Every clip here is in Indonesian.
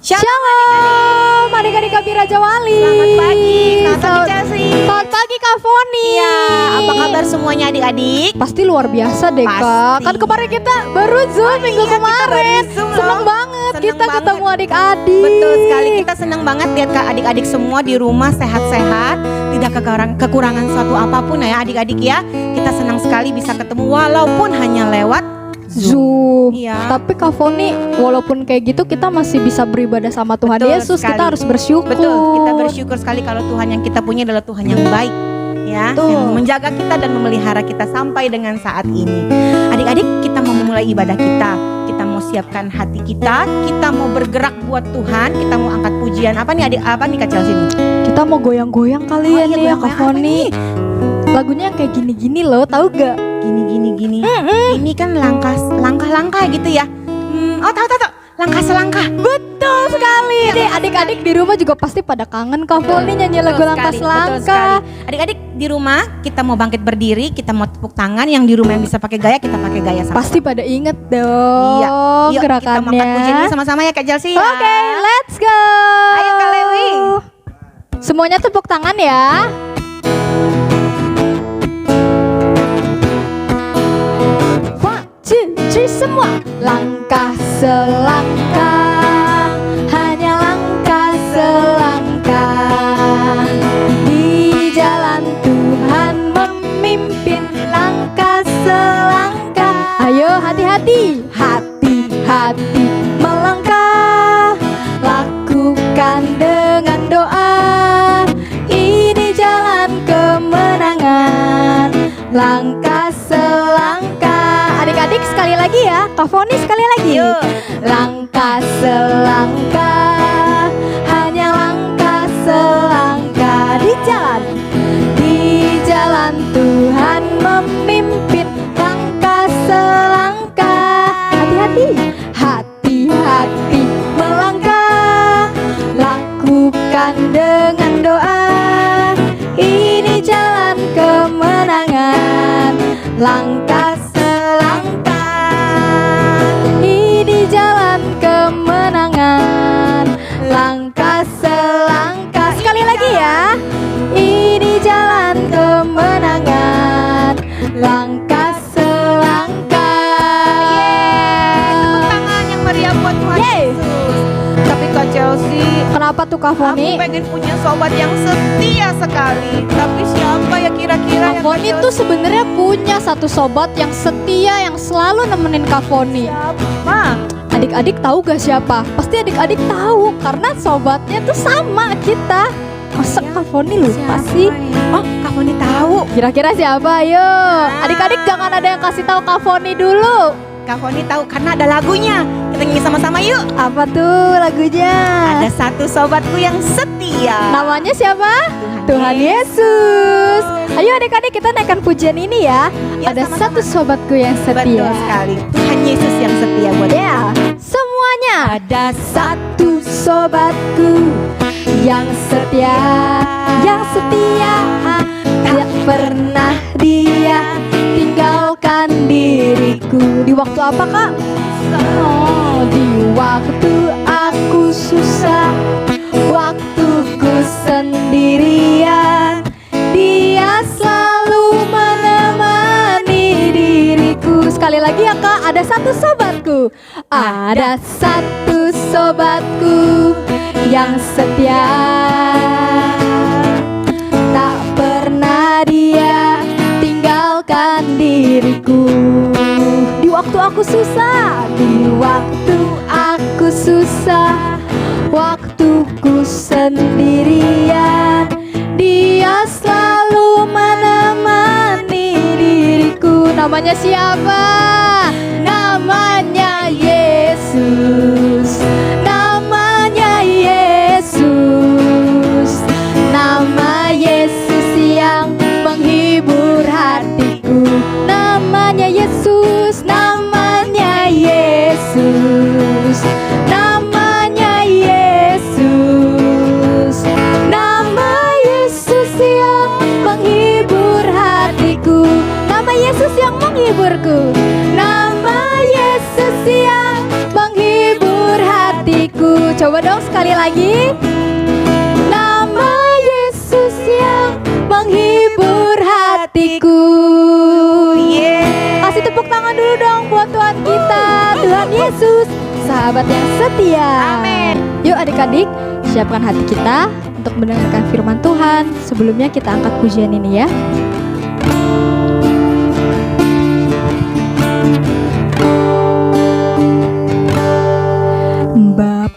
Shalom adik-adik kami Raja Wali. Selamat pagi, selamat pagi Chelsea. Selamat pagi Kak Foni. Iya, apa kabar semuanya adik-adik? Pasti luar biasa deh Kak. Pasti. Kan kemarin kita baru Zoom minggu iya, kita kemarin. baru Zoom loh. Seneng banget Seneng kita banget. ketemu adik-adik. Betul sekali, kita senang banget lihat Kak adik-adik semua di rumah sehat-sehat, tidak kekurangan suatu apapun ya adik-adik ya. Kita senang sekali bisa ketemu walaupun hanya lewat Zoom. Iya. Tapi Kak Foni, walaupun kayak gitu kita masih bisa beribadah sama Tuhan Betul Yesus. sekali. Kita harus bersyukur. Betul, kita bersyukur sekali kalau Tuhan yang kita punya adalah Tuhan yang baik ya, Betul. yang menjaga kita dan memelihara kita sampai dengan saat ini. Adik-adik, kita mau memulai ibadah kita mau siapkan hati kita mau bergerak buat Tuhan, kita mau angkat pujian. Apa nih adik, apa nih Kak Chelsea nih? Kita mau goyang-goyang kali ya iya, nih ya Kak goyang-goyang apa Foni. nih? Lagunya yang kayak gini-gini loh, tahu gak? Gini. Ini kan langkah-langkah gitu ya. Tahu. Langkah selangkah. Betul sekali. Nih adik-adik di rumah juga pasti pada kangen Kak Foni nyanyi lagu langkah Betul selangkah. sekali. Adik-adik di rumah kita mau bangkit berdiri, kita mau tepuk tangan. Yang di rumah yang bisa pakai gaya, kita pakai gaya sama. Pasti pada inget dong Iya. Yuk, kita mau angkat pujiannya gerakannya. sama-sama ya Kak Chelsea. Oke, let's go. Ayo Kak Lewi. Semuanya tepuk tangan ya. One, two, three, semua. Langkah selangkah, hanya langkah selangkah. Di jalan Tuhan memimpin, langkah selangkah. Ayo hati-hati, hati-hati melangkah. Lakukan dengan doa, ini jalan kemenangan. Langkah selangkah. Adik-adik sekali lagi ya, Kak Foni sekali lagi. Yuk. Langkah selangkah, hanya langkah selangkah. Di jalan Tuhan memimpin, langkah selangkah. Hati-hati, hati-hati melangkah. Lakukan dengan doa, ini jalan kemenangan. Langkah selangkah, ini jalan kemenangan. Langkah selangkah. Sekali lagi ya. Ini jalan kemenangan. Langkah selangkah. Tepuk tangan yang meriah buat Tuhan Yeay. Yesus. Tapi Kak Chelsea, Kenapa tuh Kak aku Foni? pengen punya sobat yang setia sekali. Tapi siapa ya kira-kira Kak yang Foni Kak tuh sebenarnya punya satu sobat yang setia, yang selalu nemenin Kak Foni. siapa? Adik-adik tahu gak siapa? Pasti adik-adik tahu karena sobatnya tuh sama kita. Masa Kak Foni lupa sih? Oh, Kak Foni tahu. Kira-kira siapa? Ayo, adik-adik jangan ada yang kasih tahu Kak Foni dulu. Kak Foni tahu karena ada lagunya. Kita nyanyi sama-sama yuk. Apa tuh lagunya? Ada satu sobatku yang setia. Namanya siapa? Tuhan Yesus. Ayo adik-adik kita naikkan pujian ini ya. Ya, Ada sama-sama. satu sobatku yang setia. Betul sekali. Tuhan Yesus yang setia buat Ya, semuanya. Ada Satu sobatku yang setia, tak pernah dia tinggalkan diriku. Di waktu apa Kak? Oh, di waktu aku susah, waktuku sendirian, dia selalu menemani diriku. Sekali lagi ya Kak, ada satu sobatku. Ada satu sobatku yang setia, tak pernah dia tinggalkan diriku. Di waktu aku susah, waktuku sendirian, dia selalu menemani diriku. Namanya siapa? Namanya Yesus. Namanya Yesus. Nama Yesus yang menghibur hatiku. Namanya Yesus. Namanya Yesus. Namanya Yesus. Nama Yesus yang menghibur hatiku. Nama Yesus yang menghiburku. Coba dong sekali lagi. Nama Yesus yang menghibur hatiku. Kasih tepuk tangan dulu dong buat Tuhan kita, Tuhan Yesus, sahabat yang setia. Amin. Yuk adik-adik, siapkan hati kita untuk mendengarkan firman Tuhan. Sebelumnya kita angkat pujian ini ya.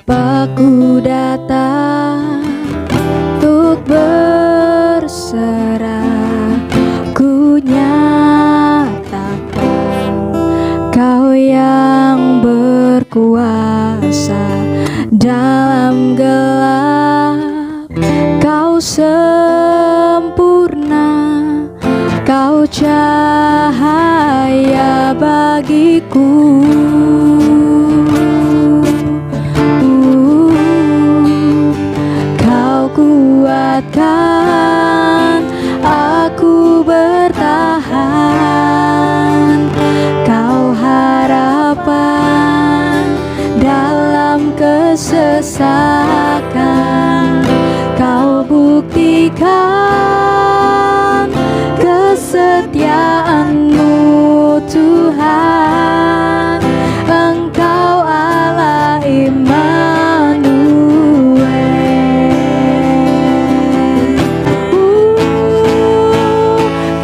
Bapakku datang untuk berserah, ku nyatakan Kau yang berkuasa dalam gelap, Kau sempurna, Kau cahaya bagiku. Kau kuatkan aku bertahan, Kau harapan dalam kesesakan, Kau buktikan kesetiaan-Mu Tuhan. Engkau Allah Immanuel.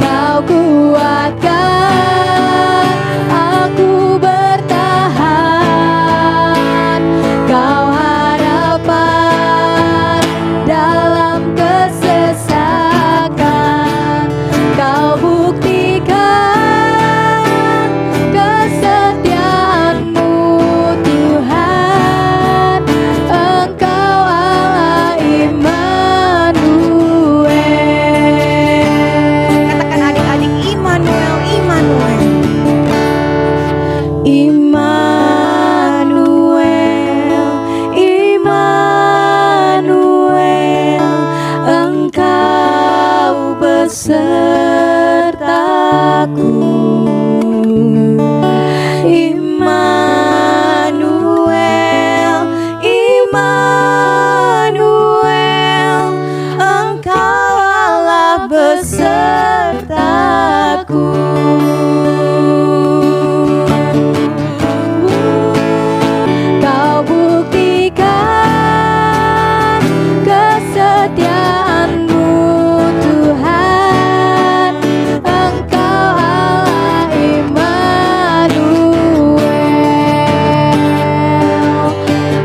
Kau kuatkan aku bertahan, Kau harapan dalam kesesakan, Kau buktikan kesetiaan-Mu Tuhan. Engkau Allah Immanuel. Katakan adik-adik, Immanuel, Immanuel. Immanuel, Immanuel, Engkau besertaku. Immanuel, Immanuel, Engkau Allah besertaku. Kau buktikan kesetiaan-Mu Tuhan. Engkau Allah Immanuel.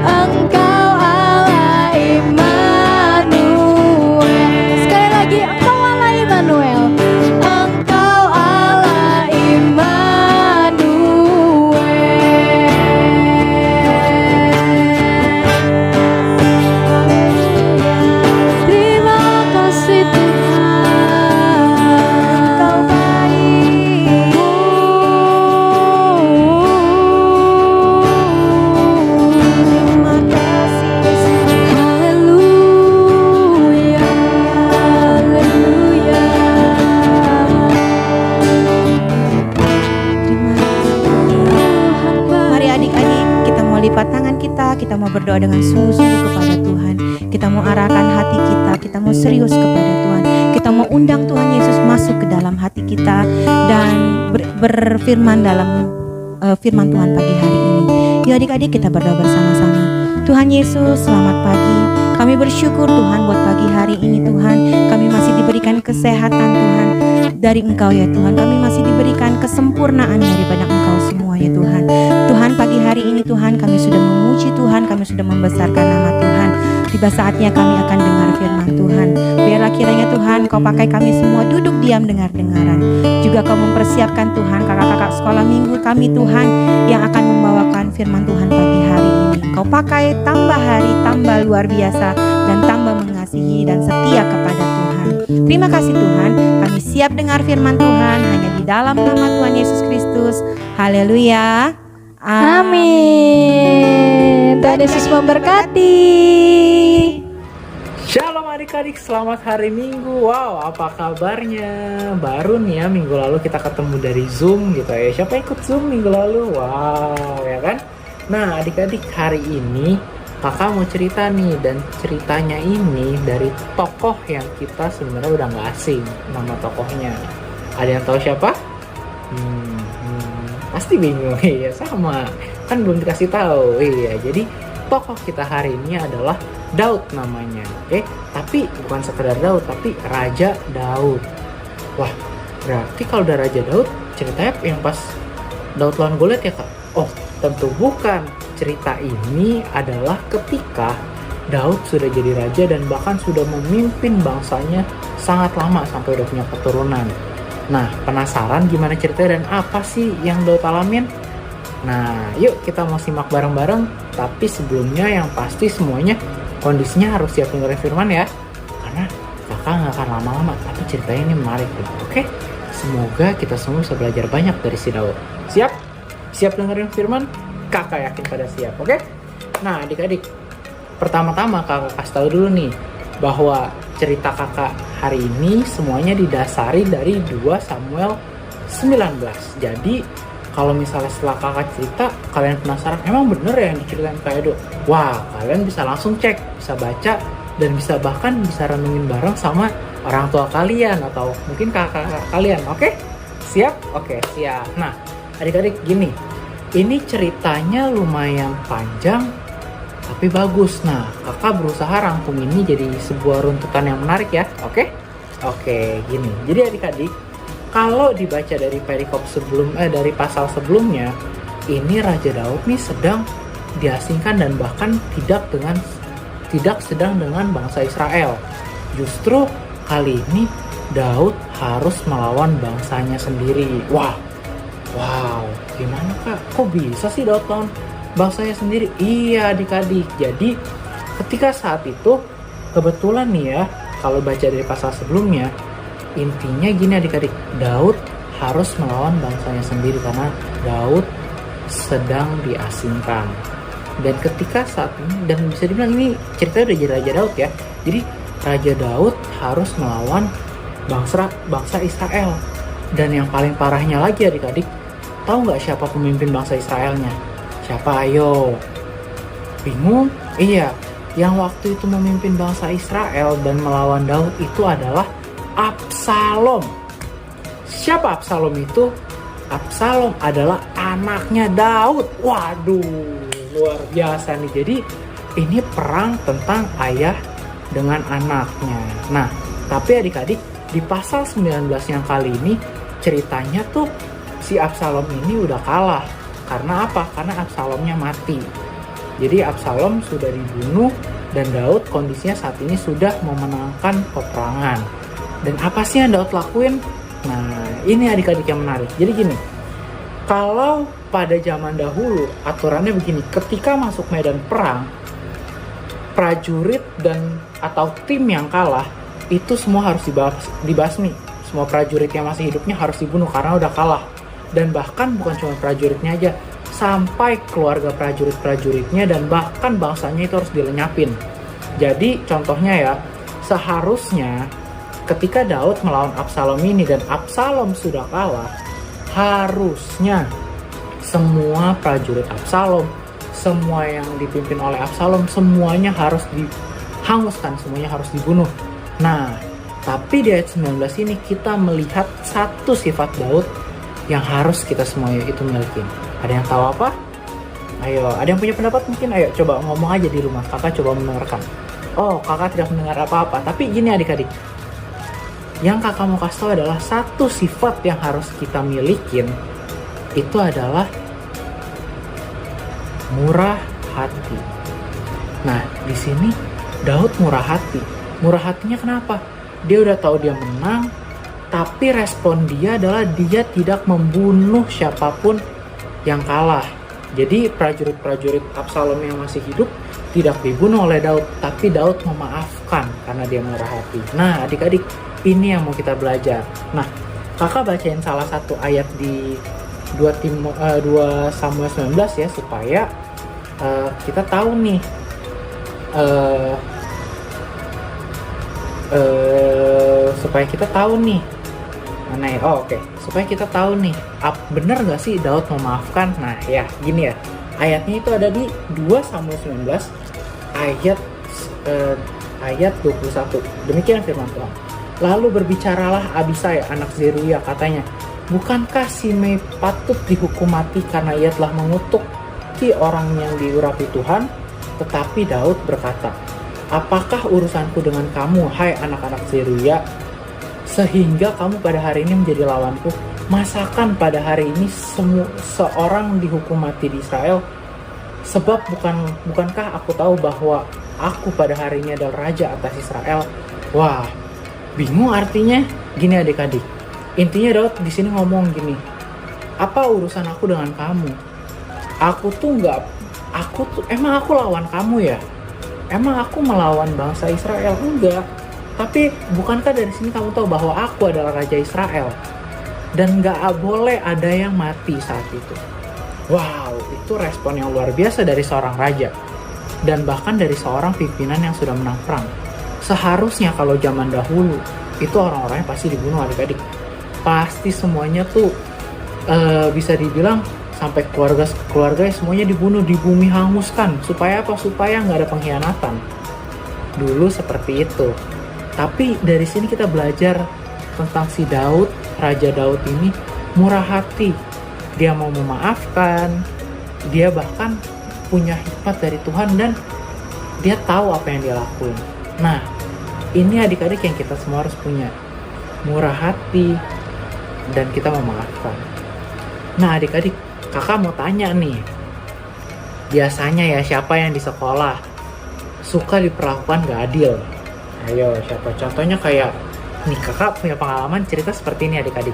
Engkau Allah Immanuel. Sekali lagi, Engkau Allah Immanuel. Engkau Allah Immanuel. Terima kasih Tuhan, Kau baik. Terima kasih Yesus. Haleluya, haleluya. Mari adik-adik, kita mau lipat tangan kita mau berdoa dengan sungguh-sungguh kepada Tuhan. Kita mau arahkan hati kita mau serius kepada Tuhan. Kita mau undang Tuhan Yesus masuk ke dalam hati kita dan berfirman dalam firman Tuhan pagi hari ini. Yuk adik-adik, kita berdoa bersama-sama. Tuhan Yesus, selamat pagi. Kami bersyukur Tuhan buat pagi hari ini Tuhan. Kami masih diberikan kesehatan Tuhan dari Engkau ya Tuhan. Kami masih diberikan kesempurnaan daripada Engkau semua ya Tuhan. Tuhan, pagi hari ini Tuhan, kami sudah memuji Tuhan, kami sudah membesarkan nama Tuhan. Tiba saatnya kami akan dengar firman Tuhan. Biarlah kiranya Tuhan Kau pakai kami semua duduk diam dengar-dengaran. Juga Kau mempersiapkan Tuhan kakak-kakak sekolah minggu kami Tuhan yang akan membawakan firman Tuhan pagi hari ini. Kau pakai tambah hari, tambah luar biasa, dan tambah mengasihi dan setia kepada Tuhan. Terima kasih Tuhan, kami siap dengar firman Tuhan hanya di dalam nama Tuhan Yesus Kristus. Haleluya. Amin. Tuhan Yesus memberkati. Shalom adik-adik, selamat hari Minggu. Wow, apa kabarnya? Baru nih ya, minggu lalu kita ketemu dari Zoom gitu ya. Siapa ikut Zoom minggu lalu? Wow, ya kan? Nah adik-adik, hari ini kakak mau cerita nih, dan ceritanya ini dari tokoh yang kita sebenarnya udah nggak asing nama tokohnya. Ada yang tahu siapa? Pasti bingung. Iya, sama, kan belum dikasih tahu. Iya, jadi tokoh kita hari ini adalah Daud namanya. Oke, tapi bukan sekedar Daud, tapi Raja Daud. Wah, berarti kalau udah Raja Daud, ceritanya yang pas Daud lawan Goliat ya kak? Oh, tentu bukan. Cerita ini adalah ketika Daud sudah jadi raja dan bahkan sudah memimpin bangsanya sangat lama sampai udah punya keturunan. Nah, penasaran gimana ceritanya dan apa sih yang Daud alamin? Nah, yuk kita mau simak bareng-bareng. Tapi sebelumnya yang pasti semuanya kondisinya harus siap dengerin firman ya. Karena kakak nggak akan lama-lama, tapi ceritanya ini menarik deh. Oke? Semoga kita semua bisa belajar banyak dari si Daud. Siap? Siap dengerin firman? Kakak yakin pada siap, oke? Nah, adik-adik, pertama-tama kakak kasih tahu dulu nih bahwa cerita kakak hari ini semuanya didasari dari 2 Samuel 19. Jadi, kalau misalnya setelah kakak cerita, kalian penasaran, emang bener ya yang diceritain Kak Edo? Wah, kalian bisa langsung cek, bisa baca, dan bahkan bisa renungin bareng sama orang tua kalian atau mungkin kakak kalian, oke? Siap? Oke, siap. Nah, adik-adik gini, ini ceritanya lumayan panjang tapi bagus. Nah, kakak berusaha rangkum ini jadi sebuah runtutan yang menarik ya. Oke? Oke, gini. Jadi adik-adik, kalau dibaca dari perikop dari pasal sebelumnya, ini Raja Daud nih sedang diasingkan dan bahkan tidak sedang dengan bangsa Israel. Justru kali ini Daud harus melawan bangsanya sendiri. Wow, gimana kak? Kok bisa sih Daud lawan bangsanya sendiri? Iya adik-adik, jadi ketika saat itu kebetulan nih ya, kalau baca dari pasal sebelumnya, intinya gini adik-adik, Daud harus melawan bangsanya sendiri karena Daud sedang diasingkan. Dan ketika saat ini, dan bisa dibilang ini ceritanya udah jadi Raja Daud ya, jadi Raja Daud harus melawan bangsa Israel. Dan yang paling parahnya lagi adik-adik, tahu nggak siapa pemimpin bangsa Israelnya? Siapa? Ayo. Bingung? Iya, yang waktu itu memimpin bangsa Israel dan melawan Daud itu adalah Absalom. Siapa Absalom itu? Absalom adalah anaknya Daud. Waduh, luar biasa nih. Jadi ini perang tentang ayah dengan anaknya. Nah, tapi adik-adik, di pasal 19 yang kali ini ceritanya tuh si Absalom ini udah kalah. Karena apa? Karena Absalomnya mati. Jadi Absalom sudah dibunuh dan Daud kondisinya saat ini sudah memenangkan peperangan. Dan apa sih yang Daud lakuin? Nah, ini adik-adik yang menarik. Jadi gini, kalau pada zaman dahulu aturannya begini, ketika masuk medan perang, prajurit dan atau tim yang kalah itu semua harus dibasmi. Semua prajurit yang masih hidupnya harus dibunuh karena udah kalah. Dan bahkan bukan cuma prajuritnya aja, sampai keluarga prajurit-prajuritnya dan bahkan bangsanya itu harus dilenyapin. Jadi contohnya ya, seharusnya ketika Daud melawan Absalom ini dan Absalom sudah kalah, harusnya semua prajurit Absalom, semua yang dipimpin oleh Absalom, semuanya harus dihanguskan, semuanya harus dibunuh. Nah, tapi di ayat 19 ini kita melihat satu sifat Daud yang harus kita semuanya itu miliki. Ada yang tahu apa? Ayo, ada yang punya pendapat mungkin? Ayo coba ngomong aja di rumah, kakak coba mendengarkan. Oh, kakak tidak mendengar apa-apa. Tapi gini adik-adik, yang kakak mau kasih tahu adalah satu sifat yang harus kita milikin, itu adalah murah hati. Nah, di sini Daud murah hati. Murah hatinya kenapa? Dia udah tahu dia menang, tapi respon dia adalah dia tidak membunuh siapapun yang kalah. Jadi prajurit-prajurit Absalom yang masih hidup tidak dibunuh oleh Daud, tapi Daud memaafkan karena dia murah hati. Nah, adik-adik, ini yang mau kita belajar. Nah, kakak bacain salah satu ayat di 2 Samuel 19 ya, supaya kita tahu nih mana ya? Oh, oke. Supaya kita tahu nih, bener gak sih Daud memaafkan? Nah ya, gini ya, ayatnya itu ada di 2 Samuel 19 ayat ayat 21. Demikian firman Tuhan. Lalu berbicaralah Abisai anak Zeruya, katanya, bukankah Simei patut dihukum mati karena ia telah mengutuki orang yang diurapi Tuhan? Tetapi Daud berkata, apakah urusanku dengan kamu, hai anak-anak Zeruya, sehingga kamu pada hari ini menjadi lawanku? Masakan pada hari ini seorang dihukum mati di Israel? Sebab bukankah aku tahu bahwa aku pada hari ini adalah raja atas Israel? Wah, bingung artinya. Gini adik-adik, intinya Daud di sini ngomong gini, apa urusan aku dengan kamu? Emang aku lawan kamu ya? Emang aku melawan bangsa Israel? Enggak. Tapi bukankah dari sini kamu tahu bahwa aku adalah raja Israel? Dan gak boleh ada yang mati saat itu. Wow, itu respon yang luar biasa dari seorang raja. Dan bahkan dari seorang pimpinan yang sudah menang perang. Seharusnya kalau zaman dahulu, itu orang-orangnya pasti dibunuh adik-adik. Pasti semuanya tuh bisa dibilang sampai keluarga semuanya dibunuh, di bumi hanguskan. Supaya apa? Supaya nggak ada pengkhianatan. Dulu seperti itu. Tapi dari sini kita belajar tentang si Daud, Raja Daud ini murah hati. Dia mau memaafkan, dia bahkan punya hikmat dari Tuhan dan dia tahu apa yang dia lakuin. Nah, ini adik-adik yang kita semua harus punya, murah hati dan kita memaafkan. Nah adik-adik, kakak mau tanya nih, biasanya ya siapa yang di sekolah suka diperlakukan gak adil? Ayo, siapa? Contohnya kayak nih, kakak punya pengalaman cerita seperti ini adik-adik.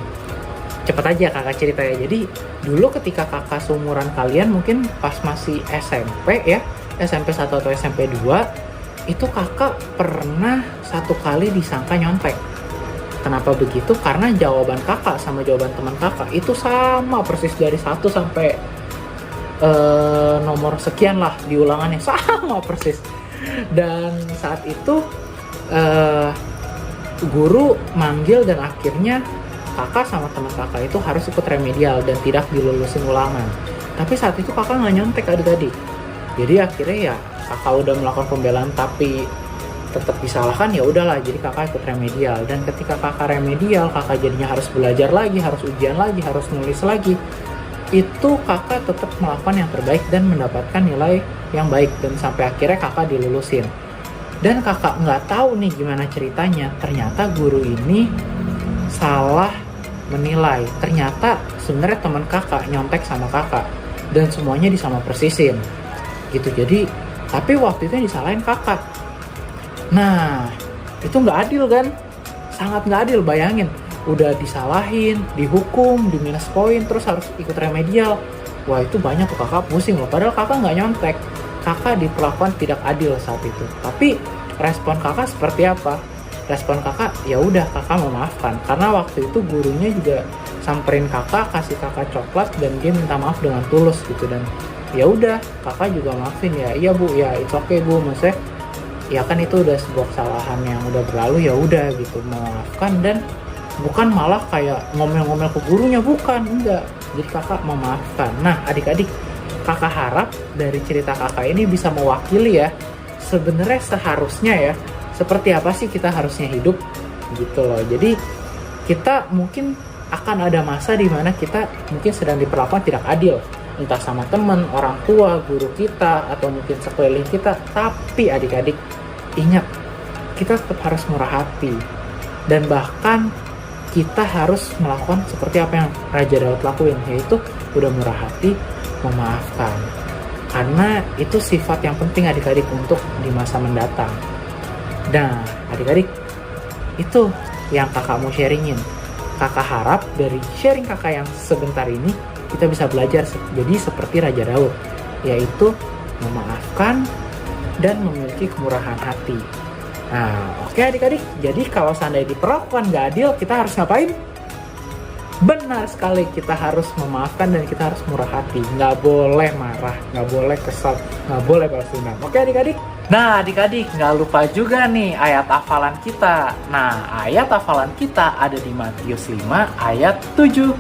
Cepet aja kakak cerita ya. Jadi dulu ketika kakak seumuran kalian, mungkin pas masih SMP ya, SMP 1 atau SMP 2, itu kakak pernah satu kali disangka nyontek. Kenapa begitu? Karena jawaban kakak sama jawaban teman kakak itu sama persis, dari 1 sampai nomor sekian lah di ulangannya, sama persis. Dan saat itu guru manggil dan akhirnya kakak sama teman kakak itu harus ikut remedial dan tidak dilulusin ulangan. Tapi saat itu kakak nggak nyontek adik-adik. Jadi akhirnya ya kakak udah melakukan pembelaan tapi tetap disalahkan, ya udahlah, jadi kakak ikut remedial. Dan ketika kakak remedial, kakak jadinya harus belajar lagi, harus ujian lagi, harus nulis lagi. Itu kakak tetap melakukan yang terbaik dan mendapatkan nilai yang baik, dan sampai akhirnya kakak dilulusin. Dan kakak nggak tahu nih gimana ceritanya, ternyata guru ini salah menilai. Ternyata sebenarnya teman kakak nyontek sama kakak dan semuanya disama persisin gitu. Jadi tapi waktu itu yang disalahin kakak. Nah itu nggak adil kan, sangat nggak adil. Bayangin, udah disalahin, dihukum, di minus poin, terus harus ikut remedial. Wah itu banyak tuh, kakak pusing loh. Padahal kakak nggak nyontek, kakak diperlakukan tidak adil saat itu. Tapi respon kakak seperti apa? Respon kakak, ya udah kakak memaafkan. Karena waktu itu gurunya juga samperin kakak, kasih kakak coklat, dan dia minta maaf dengan tulus gitu. Dan ya udah, kakak juga maafin ya. Iya bu, ya it's okay bu, maksudnya ya kan itu udah sebuah kesalahan yang udah berlalu, ya udah gitu, memaafkan. Dan bukan malah kayak ngomel-ngomel ke gurunya, bukan, enggak. Jadi kakak memaafkan. Nah adik-adik, kakak harap dari cerita kakak ini bisa mewakili ya, sebenarnya seharusnya ya seperti apa sih kita harusnya hidup gitu loh. Jadi kita mungkin akan ada masa di mana kita mungkin sedang diperlakukan tidak adil, entah sama teman, orang tua, guru kita, atau mungkin sekeliling kita. Tapi adik-adik ingat, kita tetap harus murah hati, dan bahkan kita harus melakukan seperti apa yang Raja Daud lakuin, yaitu udah murah hati, memaafkan. Karena itu sifat yang penting adik-adik untuk di masa mendatang. Nah adik-adik, itu yang kakak mau sharingin. Kakak harap dari sharing kakak yang sebentar ini, kita bisa belajar jadi seperti Raja Daud, yaitu memaafkan dan memiliki kemurahan hati. Nah oke adik-adik, jadi kalau seandainya diperlakukan gak adil, kita harus ngapain? Benar sekali, kita harus memaafkan dan kita harus murah hati. Nggak boleh marah, nggak boleh kesal, nggak boleh balas dendam. Oke adik-adik? Nah adik-adik, nggak lupa juga nih ayat hafalan kita. Nah ayat hafalan kita ada di Matius 5 ayat 7.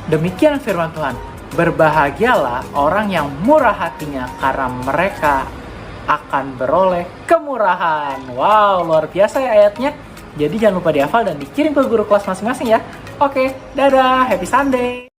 Demikian firman Tuhan, berbahagialah orang yang murah hatinya, karena mereka akan beroleh kemurahan. Wow, luar biasa ya ayatnya. Jadi jangan lupa dihafal dan dikirim ke guru kelas masing-masing ya. Oke, dadah, happy Sunday.